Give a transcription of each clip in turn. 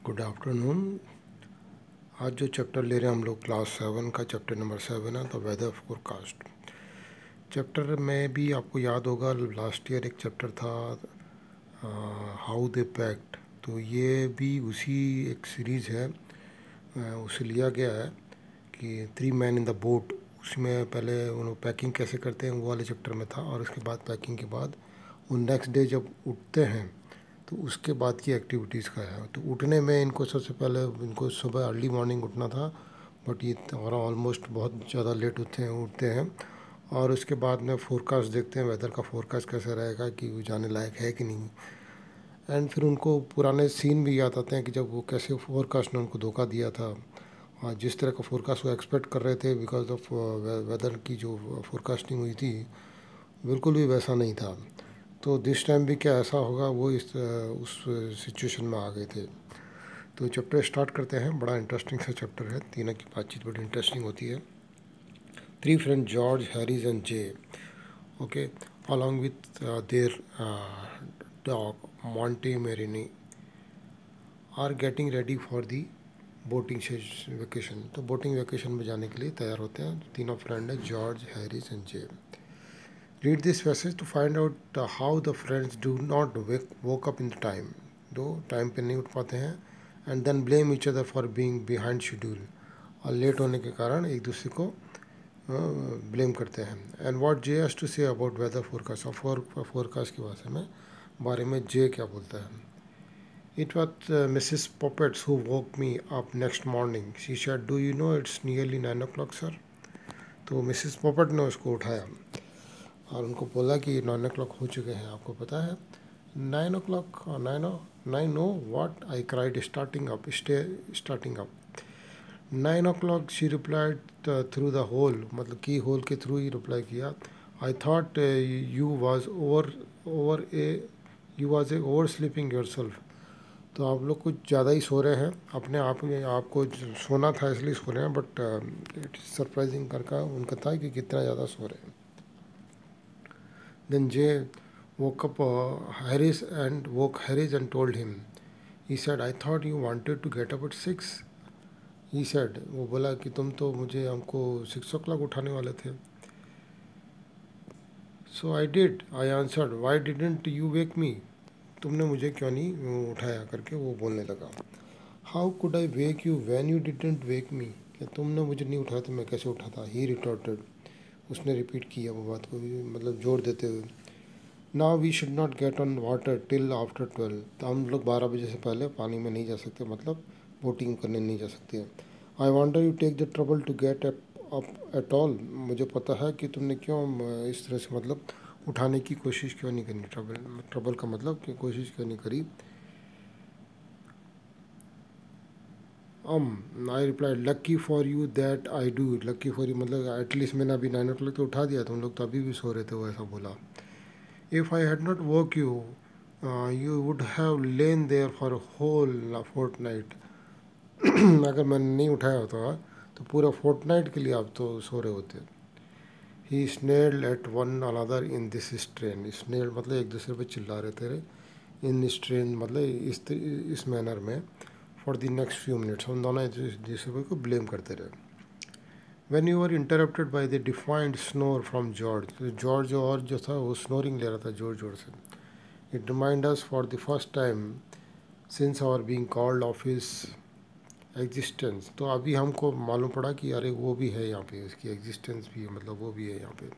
Good afternoon. आज जो chapter ले रहे हैं हम लोग क्लास 7 का चैप्टर नंबर 7 है, द वेदर फोरकास्ट। चैप्टर में भी आपको याद होगा लास्ट ईयर एक चैप्टर था हाउ दे पैक्ड, तो ये भी उसी एक सीरीज़ है, उसे लिया गया है कि 3 मैन इन द बोट। उसमें पहले उन पैकिंग कैसे करते हैं वो वाले चैप्टर में था, और उसके बाद पैकिंग के बाद वो नेक्स्ट डे जब उठते हैं तो उसके बाद की एक्टिविटीज़ का है। तो उठने में इनको सबसे पहले इनको सुबह अर्ली मॉर्निंग उठना था, बट ये और ऑलमोस्ट बहुत ज़्यादा लेट उठते हैं। और उसके बाद में फोरकास्ट देखते हैं, वेदर का फोरकास्ट कैसा रहेगा, कि वो जाने लायक है कि नहीं। एंड फिर उनको पुराने सीन भी याद आते हैं कि जब वो कैसे फोरकास्ट ने उनको धोखा दिया था, और जिस तरह का फोरकास्ट वो एक्सपेक्ट कर रहे थे बिकॉज ऑफ वेदर की जो फोरकास्टिंग हुई थी बिल्कुल भी वैसा नहीं था। तो दिस टाइम भी क्या ऐसा होगा, वो उस सिचुएशन में आ गए थे। तो चैप्टर स्टार्ट करते हैं। बड़ा इंटरेस्टिंग सा चैप्टर है, तीनों की बातचीत बड़ी इंटरेस्टिंग होती है। 3 friend George, Harris and J, okay, along with their dog Montmorency are getting ready for the boating vacation. तो बोटिंग वेकेशन में जाने के लिए तैयार होते हैं। तीनों फ्रेंड हैं, George, Harris and J. Read this passage to find out how the friends do not woke up in the time, दो टाइम पे नहीं उठ पाते हैं, and then blame each other for being behind schedule, और लेट होने के कारण एक दूसरे को ब्लेम करते हैं। And what J has to say about weather forecast, और फोरकास्ट के बारे में जे क्या बोलता है। It was Mrs Poppets who woke me up next morning, she said do you know it's nearly 9 o'clock sir. तो मिसिस पॉपेट ने उसको उठाया और उनको बोला कि 9 o'clock हो चुके हैं, आपको पता है। 9 o'clock, 9 what, I cried starting up 9 o'clock, she replied through the hole, मतलब की होल के थ्रू ही रिप्लाई किया। I thought you was oversleeping yourself, तो आप लोग कुछ ज़्यादा ही सो रहे हैं, अपने आप में आपको सोना था इसलिए सो रहे हैं, बट इट इज़ सरप्राइजिंग करके उनका था कि कितना ज़्यादा सो रहे हैं। Then Jay woke Harris and told him. He said, I thought you wanted to get up at 6. He said, वो बोला कि तुम तो हमको 6 o'clock उठाने वाले थे। So I did. I answered, why didn't you wake me? तुमने मुझे क्यों नहीं उठाया, करके वो बोलने लगा। How could I wake you when you didn't wake me? कि तुमने मुझे नहीं उठाया तो मैं कैसे उठाता। He retorted. उसने रिपीट किया वो बात को, मतलब जोर देते हुए। Now we should not get on water till after 12, तो हम लोग 12 बजे से पहले पानी में नहीं जा सकते, मतलब बोटिंग करने नहीं जा सकते। I wonder you take the trouble to get up at all, मुझे पता है कि तुमने क्यों इस तरह से मतलब उठाने की कोशिश क्यों नहीं करी। ट्रबल का मतलब कि कोशिश क्यों नहीं करी। I reply lucky for you that I do, lucky for you मतलब एटलीस्ट मैंने अभी 9 o'clock तो उठा दिया, तुम लोग तो अभी भी सो रहे थे, वो ऐसा बोला। If I had not woke you, you would have lain there for a whole fortnight. अगर मैंने नहीं उठाया होता तो पूरा फोर्टनाइट के लिए आप तो सो रहे होते। He snarled at one another in this strain. Snarled मतलब एक दूसरे पे चिल्ला रहे थे। In strain मतलब इस मैनर में। For the next few minutes हम दोनों एक दूसरे को ब्लेम करते रहे। When you were interrupted by the defiant snore from George, तो जॉर्ज और जो था वो स्नोरिंग ले रहा था जोर जोर से। It reminded us for the first time since our being called of his existence, तो अभी हमको मालूम पड़ा कि अरे वो भी है यहाँ पे, उसकी एग्जिस्टेंस भी है, मतलब वो भी है यहाँ पे।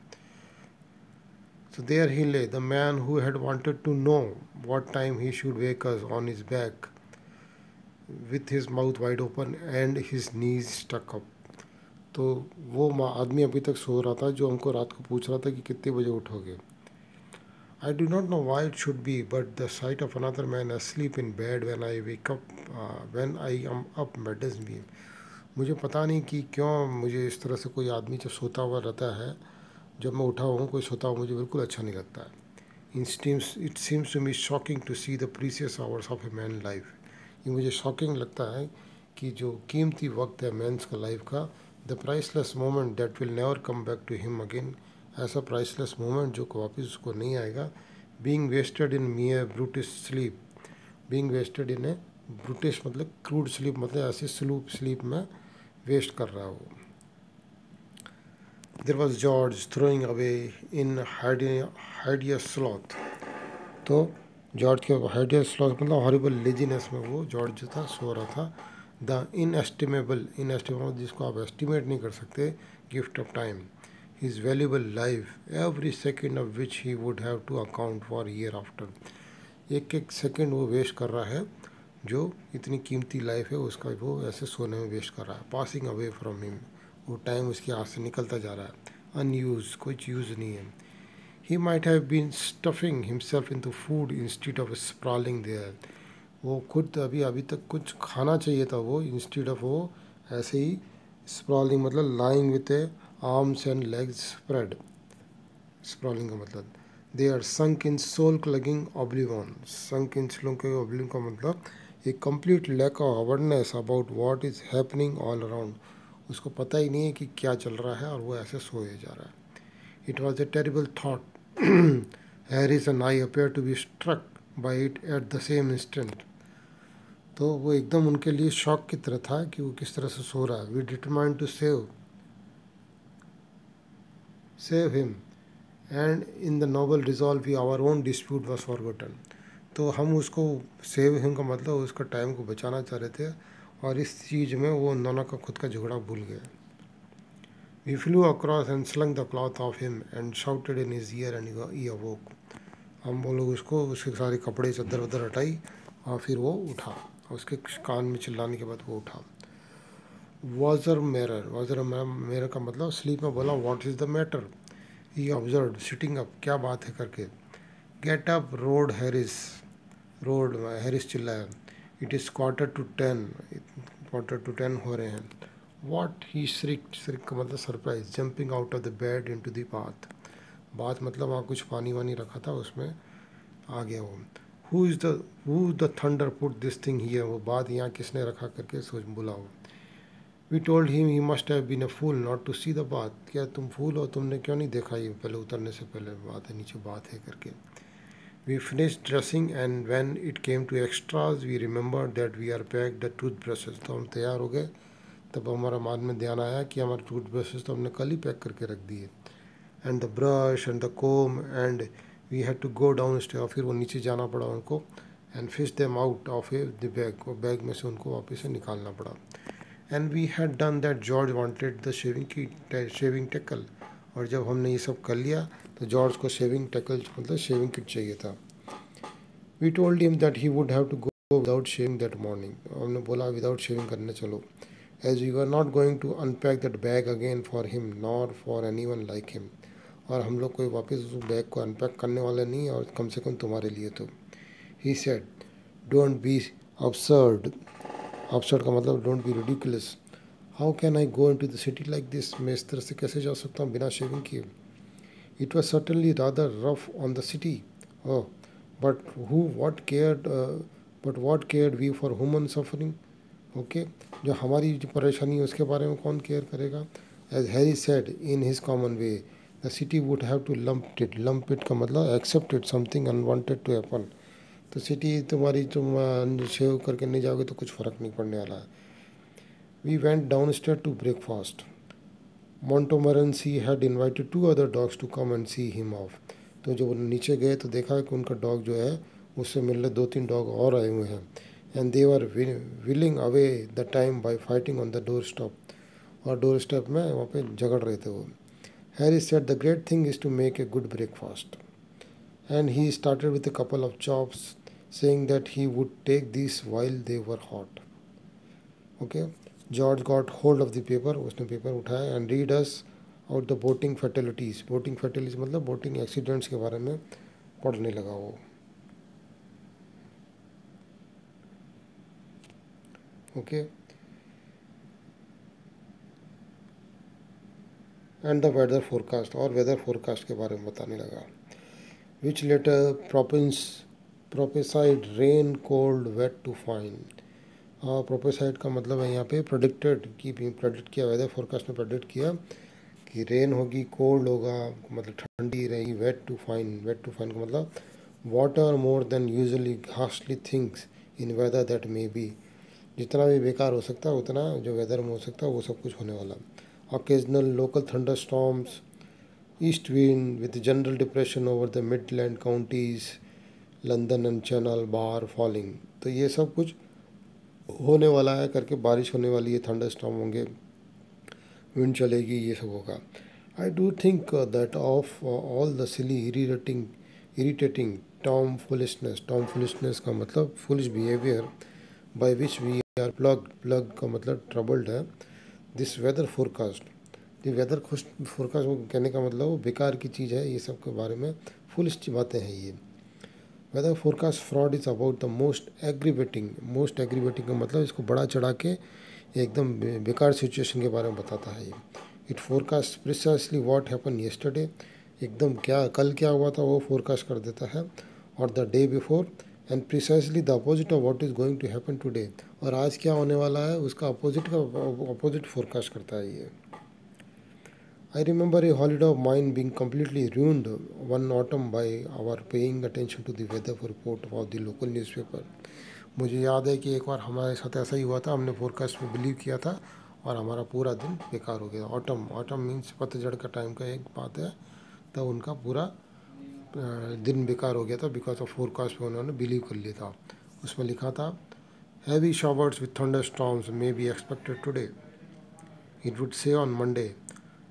So there he lay, the man who had wanted to know what time he should wake us on his back, with his mouth wide open and his knees stuck up. तो वो आदमी अभी तक सो रहा था जो हमको रात को पूछ रहा था कि कितने बजे उठोगे। I do not know why it should be, but the sight of another man asleep in bed when I wake up, when I am up maddens me. मुझे पता नहीं कि क्यों मुझे इस तरह से कोई आदमी जब सोता हुआ रहता है, जब मैं उठा हूँ कोई सोता हुआ, मुझे बिल्कुल अच्छा नहीं लगता है। It seems to me shocking to see the precious hours of a man life. ये मुझे शॉकिंग लगता है कि जो कीमती वक्त है मैंस का लाइफ का, the priceless moment that will never come back to him again, ऐसा प्राइसलेस मोमेंट जो वापस उसको नहीं आएगा। Being wasted in mere brutish sleep, being wasted in a brutish मतलब क्रूड स्लीप, मतलब ऐसी स्लीप में वेस्ट कर रहा है वो. There was George throwing away in hideous sloth. तो जॉर्ज के हाइडियस स्लॉथ मतलब हॉरिबल लेजीनेस में वो जॉर्ज जो था सो रहा था. द इनएस्टिमेबल जिसको आप एस्टिमेट नहीं कर सकते gift of time, his valuable life every second of which he would have to account for year after. एक एक सेकेंड वो वेस्ट कर रहा है, जो इतनी कीमती लाइफ है उसका वो ऐसे सोने में वेस्ट कर रहा है. पासिंग अवे फ्रॉम हिम, वो टाइम उसके हाथ से निकलता जा रहा है. अनयूज, कुछ यूज़ नहीं है. He might have been stuffing himself into food instead of sprawling there. वो खुद अभी अभी तक कुछ खाना चाहिए था वो, इंस्टीड ऑफ वो ऐसे ही स्प्रॉलिंग मतलब lying with a arms and legs spread. Sprawling का मतलब they are sunk in soul clogging oblivion. Sunk in soul के ऑब्लिवन का मतलब एक complete lack of awareness about what is happening all around. उसको पता ही नहीं है कि क्या चल रहा है और वो ऐसे सोए जा रहा है. It was a terrible thought. Harris and I appeared to be struck by it at the same instant. तो वो एकदम उनके लिए शॉक की तरह था कि वो किस तरह से सो रहा है. We determined to save him, and in the noble resolve we our own dispute was forgotten. तो हम उसको सेव हिम का मतलब उसका टाइम को बचाना चाह रहे थे और इस चीज़ में वो दोनों का खुद का झगड़ा भूल गए. We flew across and slung the cloth off him and shouted in his ear and he awoke. हम वो लोग उसको उसके सारे कपड़े चद्दर वद्दर हटाई और फिर वो उठा. उसके कान में चिल्लाने के बाद वो उठा. वाजर मिरर का मतलब स्लीप में बोला what is the matter. He observe sitting up, क्या बात है करके. गेट अप रोड हैरिस चिल्लाया. It is quarter to ten हो रहे हैं. वॉट ही श्रिक का मतलब surprise. Jumping out of the bed into the bath मतलब वहाँ कुछ पानी वानी रखा था उसमें आ गया वो. Who the thunder put this thing here, वो बात यहाँ किसने रखा करके सोच बोला वो. We told him he must have been a fool not to see the bath. क्या तुम फूल हो, तुमने क्यों नहीं देखा ये पहले उतरने से पहले बात है, नीचे बात है करके. We finish dressing and when it came to extras we remember that we are packed the toothbrushes. तो हम तैयार हो गए, तब हमारा बाद में ध्यान आया कि हमारे टूथ ब्रशेज तो हमने कल ही पैक करके रख दिए. And the brush and the comb and we had to go down stair. फिर वो नीचे जाना पड़ा उनको. And fish them out of the bag, और बैग में से उनको वापस से निकालना पड़ा. And we had done that George wanted the shaving tackle. और जब हमने ये सब कर लिया तो जॉर्ज को शेविंग टेकल मतलब शेविंग किट चाहिए था. We told him that he would have to go without shaving that morning. हमने बोला विदाउट शेविंग करने चलो. As we were not going to unpack that bag again for him nor for anyone like him. और हम लोग कोई वापस उस बैग को अनपैक करने वाले नहीं, और कम से कम तुम्हारे लिए तो. He said don't be absurd. absurd का मतलब don't be ridiculous. How can I go into the city like this. मैं इस तरह से कैसे जा सकता हूँ बिना शेविंग किए. It was certainly rather rough on the city. Oh but who what cared we for human suffering. Okay, जो हमारी जो परेशानी है उसके बारे में कौन केयर करेगा. As Harry said in his common way the city would have to lump it का मतलब accepted something unwanted to happen. तो सिटी तुम्हारी तुम शेव करके नहीं जाओगे तो कुछ फ़र्क नहीं पड़ने वाला है. We went down stair to breakfast. Montmorency had invited 2 other dogs to come and see him off. तो जब वो नीचे गए तो देखा कि उनका डॉग जो है उससे मिलने 2-3 डॉग और आए हुए हैं. And they were whiling away the time by fighting on the door stop. और डोर स्टेप में वहाँ पे झगड़ रहे थे वो. Harry said the great thing is to make a good breakfast. And he started with a couple of chops saying that he would take these while they were hot. Okay, George got hold of the paper. उसने paper उठाया and read us out the boating fatalities. boating fatalities मतलब boating accidents के बारे में पढ़ने लगा वो. Okay, and the weather forecast, और वेदर फोरकास्ट के बारे में बताने लगा. Which latter prophesied rain cold wet to fine. हाँ, प्रोपेसाइड का मतलब है यहाँ पे प्रेडिक्टेड की प्रेडिक्ट किया. वेदर फोरकास्ट ने प्रेडिक्ट किया कि रेन होगी, कोल्ड होगा मतलब ठंडी रहेगी. वेट टू फाइन का मतलब वाटर मोर देन यूजुअली घासली things in weather that may be, जितना भी बेकार हो सकता है उतना जो वेदर में हो सकता है वो सब कुछ होने वाला. Occasional local thunder storms, east wind with general depression over the Midland counties, London and channel bar falling. तो ये सब कुछ होने वाला है करके, बारिश होने वाली है, थंडर स्टॉर्म होंगे, विंड चलेगी, ये सब होगा. I do think that of all the silly irritating tomfoolishness का मतलब foolish behaviour by which we are plagued का मतलब ट्रबल्ड है. दिस वेदर फोरकास्ट, ये वेदर फोरकास्ट कहने का मतलब वो बेकार की चीज़ है, ये सब के बारे में फुलिश बातें हैं ये. Weather forecast fraud is about the most aggravating का मतलब इसको बड़ा चढ़ा के एकदम बेकार सिचुएशन के बारे में बताता है ये. It forecast precisely what happen yesterday, एकदम क्या कल क्या हुआ था वो फोरकास्ट कर देता है, और the day before, and precisely the opposite of what is going to happen today, और आज क्या होने वाला है उसका अपोजिट फोरकास्ट करता है ये. I remember a holiday of mine being completely ruined one autumn by our paying attention to the weather report of the local newspaper. मुझे याद है कि एक बार हमारे साथ ऐसा ही हुआ था, हमने फोरकास्ट में बिलीव किया था और हमारा पूरा दिन बेकार हो गया. ऑटम मीन्स पतझड़ का टाइम का एक बात है, तब उनका पूरा दिन बेकार हो गया था बिकॉज ऑफ फोरकास्ट में उन्होंने बिलीव कर लिया था. उसमें लिखा था heavy showers with thunderstorms may be expected today, it would say on Monday,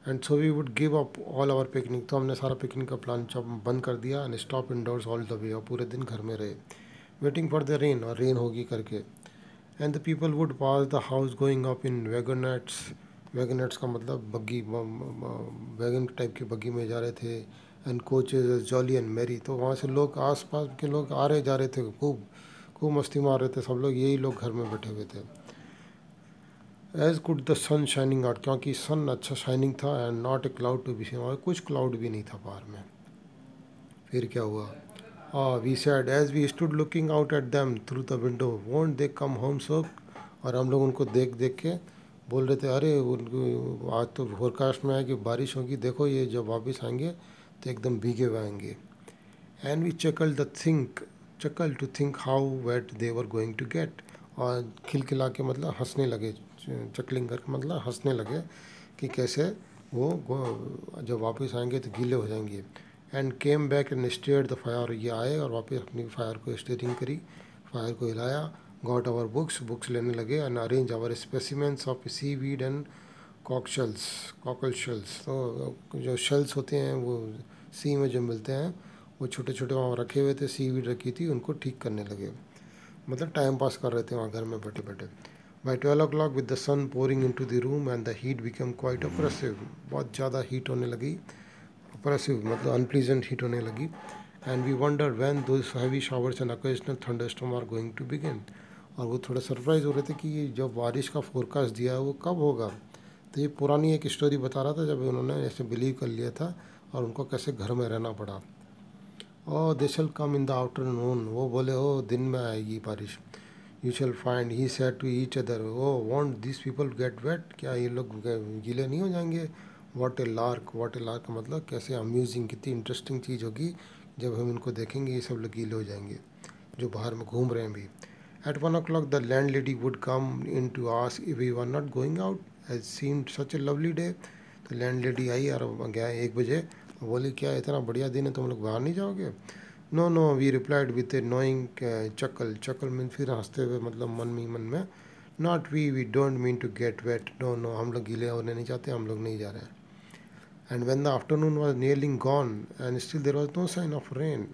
and so we would give up all our picnic. तो हमने सारा पिकनिक का प्लान बंद कर दिया and stop indoors all the way, और पूरे दिन घर में रहे वेटिंग फॉर द रेन, और रेन होगी करके. And the people would pass the house going up in wagonettes का मतलब बग्गी, वैगन टाइप की बग्गी में जा रहे थे. And coaches jolly and merry, तो वहाँ से लोग आस पास के लोग आ रहे जा रहे थे, खूब खूब मस्ती मार रहे थे सब लोग, यही लोग घर में बैठे हुए थे. As good the sun shining out, क्योंकि सन अच्छा शाइनिंग था, and not a cloud to be seen, और कुछ क्लाउड भी नहीं था बाहर में. फिर क्या हुआ, we said as we stood looking out at them through the window, won't they come home soak, और हम लोग उनको देख देख के बोल रहे थे अरे उनको आज तो फोरकास्ट में है कि बारिश होगी, देखो ये जब वापस आएंगे तो एकदम भीगे हुए आएंगे. And we chuckle to think how wet they were going to get, और खिलखिला के मतलब हंसने लगे, चकलिंग करके मतलब हंसने लगे कि कैसे वो जब वापस आएंगे तो गीले हो जाएंगे. And came back and stared the fire, ये आए और वापस अपनी फायर को स्टेयरिंग करी, फायर को हिलाया, गॉट आवर बुक्स लेने लगे, and arrange our specimens of seaweed and cockle shells. तो जो शेल्स होते हैं वो सी में जो मिलते हैं वो छोटे छोटे वहाँ रखे हुए थे, सी वीड रखी थी, उनको ठीक करने लगे, मतलब टाइम पास कर रहे थे वहाँ घर में बैठे बैठे. By 12 o'clock with the sun pouring into the room and the heat become quite oppressive, बहुत ज़्यादा हीट होने लगी, अप्रेसिव मतलब अनप्लीजेंट हीट होने लगी. And we wonder when those heavy showers and occasional thunderstorm are going to begin, और वो थोड़ा सरप्राइज हो रहे थे कि ये जब बारिश का फोरकास्ट दिया है वो कब होगा. तो ये पुरानी एक स्टोरी बता रहा था जब उन्होंने ऐसे बिलीव कर लिया था और उनको कैसे घर में रहना पड़ा. ओ दे शैल कम इन द आफ्टरनून, वो बोले ओ दिन में आएगी बारिश. You shall find he said to each other, oh won't this people get wet, क्या ये लोग गीले नहीं हो जाएंगे. व्हाट ए लार्क का मतलब कैसे अम्यूजिंग, कितनी इंटरेस्टिंग चीज़ होगी जब हम इनको देखेंगे ये सब लोग गीले हो जाएंगे जो बाहर में घूम रहे हैं भी. At 1 o'clock the landlady would come in to ask if we were not going out, as seemed such a lovely day. तो लैंड लेडी आई और गया 1 बजे, बोली क्या इतना बढ़िया दिन है तुम लोग बाहर नहीं जाओगे. No we replied with a knowing chuckle mean फिर हंसते हुए मतलब मन में, not we don't mean to get wet, no हम लोग गीले होने नहीं चाहते, हम लोग नहीं जा रहे हैं. And when the afternoon was nearly gone and still there was no sign of rain,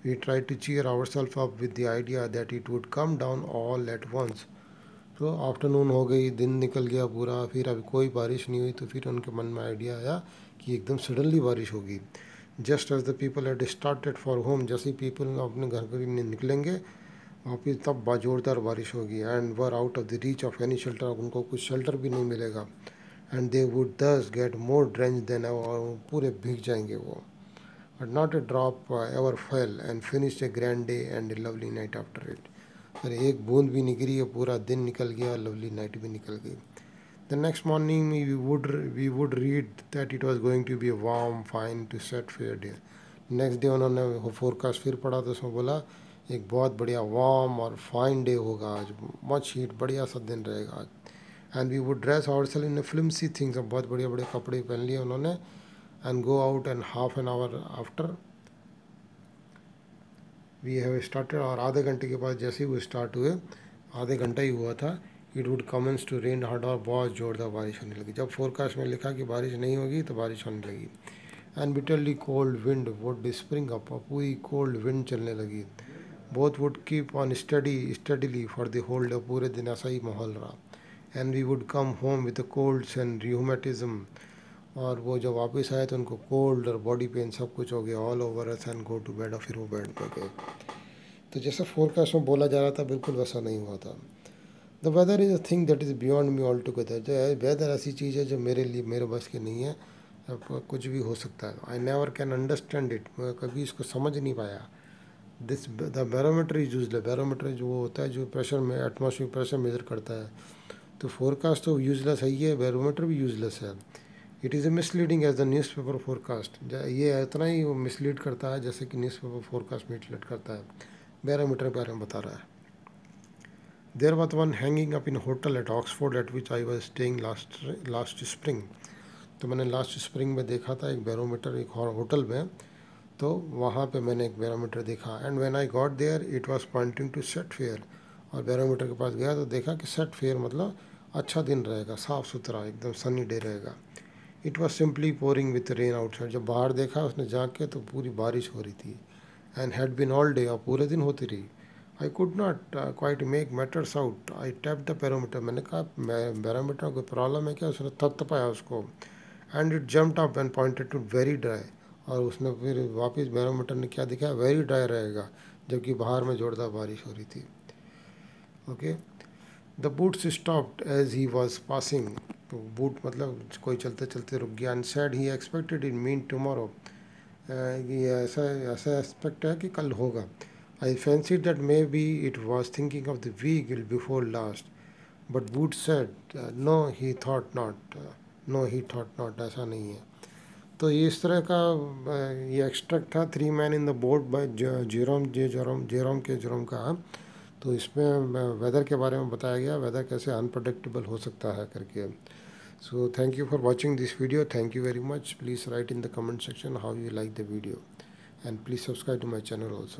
we tried to cheer ourselves up with the idea that it would come down all at once. तो afternoon हो गई, दिन निकल गया पूरा, फिर अभी कोई बारिश नहीं हुई, तो फिर उनके मन में आइडिया आया कि एकदम सडनली बारिश होगी. Just as the people had started for home, जैसे पीपल अपने घर के लिए निकलेंगे वापिस तब जोरदार बारिश होगी. And were out of the reach of any shelter, उनको कुछ शेल्टर भी नहीं मिलेगा. एंड दे वुड दस गेट मोर ड्रेंच देन, और पूरे भीग जाएंगे वो. But not a drop ever fail and finish A grand day and A lovely night after it. अरे एक बूंद भी नहीं गिरी है, पूरा दिन निकल गया, लवली नाइट भी निकल गई. The next morning we would read that it was going to be a warm, fine to set fair day. Next day उन्होंने फोरकास्ट फिर पढ़ा तो उसमें बोला एक बहुत बढ़िया वार्म और फाइन डे होगा आज, मच हीट, बढ़िया सा दिन रहेगा आज। And we would dress ourself in flimsy things, बहुत बढ़िया बढ़िया कपड़े पहन लिए उन्होंने, and go out, and half an hour after we have started, और आधे घंटे के बाद जैसे ही वो स्टार्ट हुए, आधे घंटा ही हुआ था, it would commence to rain hard, और बहुत ज़ोरदार बारिश होने लगी। जब फोरकास्ट में लिखा कि बारिश नहीं होगी तो बारिश होने लगी। And bitterly cold wind would spring up, पूरी कोल्ड विंड चलने लगी। Both would keep on steadily for the whole day, पूरे दिन ऐसा ही माहौल रहा। And we would come home with colds and rheumatism, और वो जब वापस आए तो उनको कोल्ड और बॉडी पेन सब कुछ हो गया all over us, and go to bed, और फिर वो बेड पे गए। तो जैसा फोरकास्ट में बोला जा रहा था बिल्कुल वैसा नहीं हुआ था। The weather is a thing that is beyond me all together, जो है वेदर ऐसी चीज़ है जो मेरे लिए, मेरे बस की नहीं है। अब कुछ भी हो सकता है। I never can understand it, मैं कभी इसको समझ नहीं पाया। This the barometer is useless, barometer जो होता है जो प्रेशर में, एटमॉस्फेरिक प्रेशर मेजर करता है, तो फोरकास्ट तो यूजलेस है ही है, बैरोमीटर भी यूजलेस है। It is a misleading as the newspaper forecast, ये इतना ही वो मिसलीड करता है जैसे कि न्यूज़ पेपर फोरकास्ट मिसलीड करता है, बैरोमीटर के बारे में बता रहा है। There was one hanging up in hotel at Oxford at which I was staying last spring, तो मैंने लास्ट स्प्रिंग में देखा था एक बैरोमीटर एक होटल में, तो वहाँ पे मैंने एक बैरोमीटर देखा। And when I got there it was pointing to set fair, और बैरोमीटर के पास गया तो देखा कि सेट फेयर मतलब अच्छा दिन रहेगा, साफ़ सुथरा एकदम सनी डे रहेगा। It was simply pouring with rain outside, जब बाहर देखा उसने जाके तो पूरी बारिश हो रही थी। And had been all day, और पूरे दिन होती रही। I could not quite make matters out, I tap the barometer, मैंने कहा बैरोमीटर कोई प्रॉब्लम है क्या, उसने थपथपाया उसको। And it jumped up and pointed to very dry, और उसने फिर वापस बैरोमीटर ने क्या दिखाया, वेरी ड्राई रहेगा, जबकि बाहर में जोरदार बारिश हो रही थी। Okay, the boots stopped as he was passing, तो बूट मतलब कोई चलते चलते रुक गया। And said he expected in mean tomorrow, ये ऐसा ऐसा एक्सपेक्ट है कि कल होगा। I fancy that may be it was thinking of the week before last, but boot said no he thought not, no he thought not, ऐसा नहीं है। तो ये इस तरह का ये एक्सट्रैक्ट था three man in the boat by Jerome का। तो इसमें वेदर के बारे में बताया गया, वेदर कैसे अनप्रडिक्टेबल हो सकता है करके। So thank you for watching this video, thank you very much. Please write in the comment section how you like the video, and please subscribe to my channel also.